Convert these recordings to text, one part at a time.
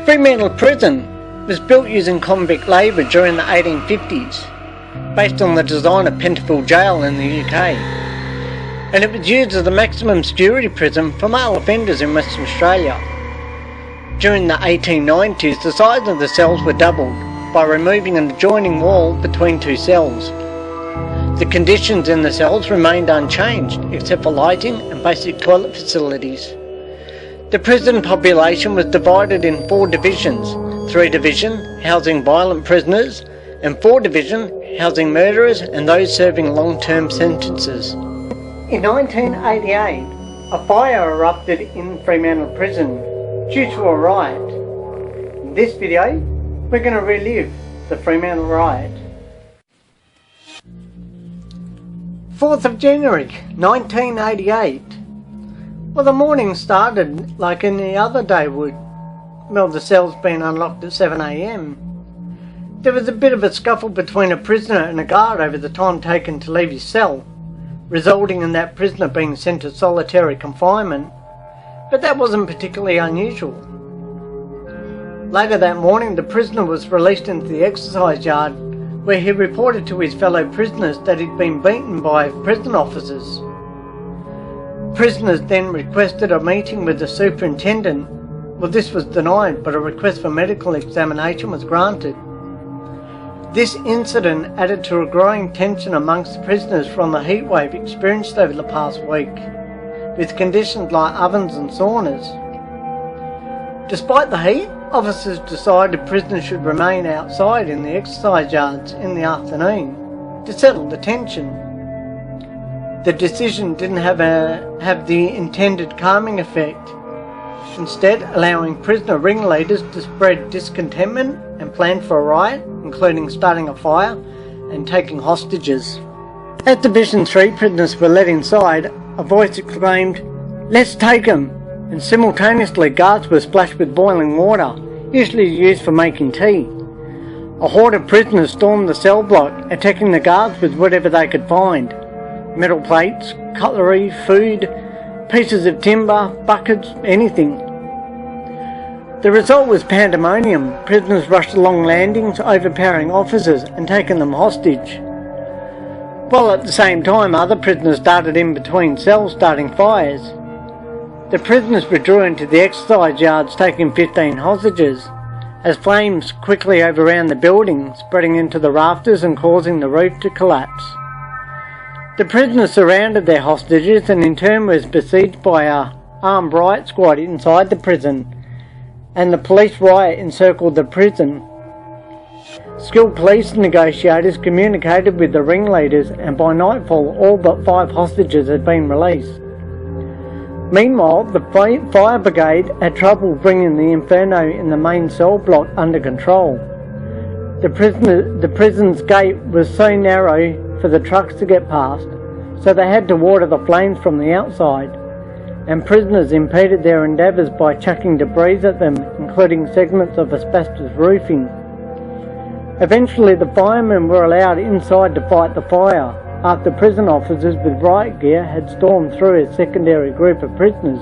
Fremantle Prison was built using convict labour during the 1850s, based on the design of Pentonville Jail in the UK, and it was used as the maximum security prison for male offenders in Western Australia. During the 1890s, the size of the cells were doubled by removing an adjoining wall between two cells. The conditions in the cells remained unchanged, except for lighting and basic toilet facilities. The prison population was divided in 4 divisions: 3 division housing violent prisoners, and 4 division housing murderers and those serving long-term sentences. In 1988, a fire erupted in Fremantle Prison due to a riot. In this video, we're going to relive the Fremantle Riot. 4th of January 1988. Well, the morning started like any other day would. Well, the cells being unlocked at 7 AM. There was a bit of a scuffle between a prisoner and a guard over the time taken to leave his cell, resulting in that prisoner being sent to solitary confinement, but that wasn't particularly unusual. Later that morning, the prisoner was released into the exercise yard, where he reported to his fellow prisoners that he'd been beaten by prison officers. Prisoners then requested a meeting with the superintendent. Well, this was denied, but a request for medical examination was granted. This incident added to a growing tension amongst the prisoners from the heatwave experienced over the past week, with conditions like ovens and saunas. Despite the heat, officers decided prisoners should remain outside in the exercise yards in the afternoon to settle the tension. The decision didn't have the intended calming effect, instead allowing prisoner ringleaders to spread discontentment and plan for a riot, including starting a fire and taking hostages. As Division 3 prisoners were led inside, a voice exclaimed, "Let's take 'em!" and simultaneously guards were splashed with boiling water, usually used for making tea. A horde of prisoners stormed the cell block, attacking the guards with whatever they could find: metal plates, cutlery, food, pieces of timber, buckets, anything. The result was pandemonium. Prisoners rushed along landings, overpowering officers and taking them hostage, while at the same time other prisoners darted in between cells, starting fires. The prisoners withdrew into the exercise yards, taking 15 hostages, as flames quickly overran the building, spreading into the rafters and causing the roof to collapse. The prisoners surrounded their hostages and in turn was besieged by a armed riot squad inside the prison, and the police riot encircled the prison. Skilled police negotiators communicated with the ringleaders, and by nightfall all but 5 hostages had been released. Meanwhile, the fire brigade had trouble bringing the inferno in the main cell block under control. The prison's gate was so narrow for the trucks to get past, so they had to water the flames from the outside, and prisoners impeded their endeavours by chucking debris at them, including segments of asbestos roofing. Eventually the firemen were allowed inside to fight the fire, after prison officers with riot gear had stormed through a secondary group of prisoners,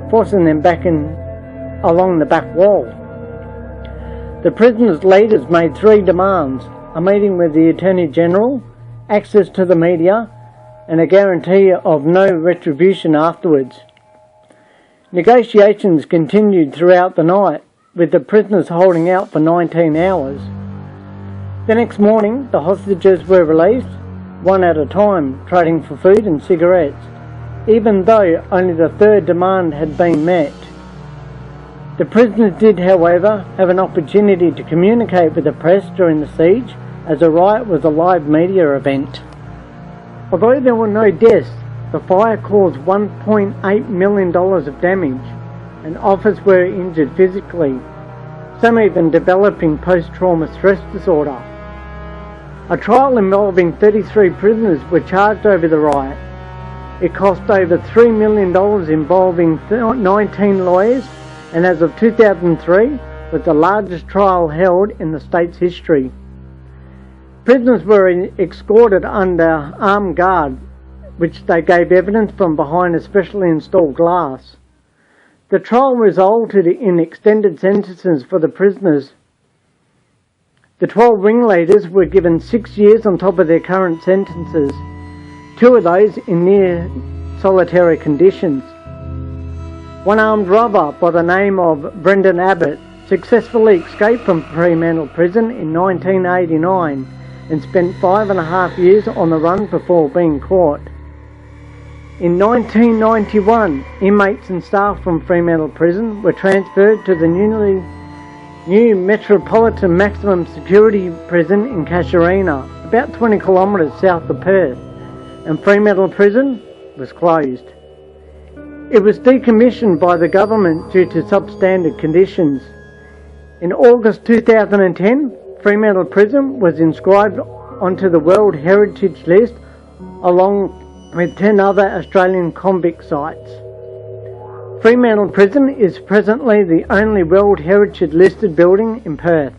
forcing them back in along the back wall. The prisoners' leaders made 3 demands: a meeting with the Attorney General, access to the media, and a guarantee of no retribution afterwards. Negotiations continued throughout the night, with the prisoners holding out for 19 hours. The next morning, the hostages were released, one at a time, trading for food and cigarettes, even though only the 3rd demand had been met. The prisoners did, however, have an opportunity to communicate with the press during the siege, as the riot was a live media event. Although there were no deaths, the fire caused $1.8 million of damage, and officers were injured physically, some even developing post-trauma stress disorder. A trial involving 33 prisoners were charged over the riot. It cost over $3 million, involving 19 lawyers, and as of 2003 was the largest trial held in the state's history. Prisoners were escorted under armed guard, which they gave evidence from behind a specially installed glass. The trial resulted in extended sentences for the prisoners. The 12 ringleaders were given 6 years on top of their current sentences, 2 of those in near solitary conditions. One armed robber by the name of Brendan Abbott successfully escaped from Fremantle Prison in 1989 and spent 5.5 years on the run before being caught. In 1991, inmates and staff from Fremantle Prison were transferred to the new Metropolitan Maximum Security Prison in Casuarina, about 20 kilometres south of Perth, and Fremantle Prison was closed. It was decommissioned by the government due to substandard conditions. In August 2010, Fremantle Prison was inscribed onto the World Heritage List along with 10 other Australian convict sites. Fremantle Prison is presently the only World Heritage listed building in Perth.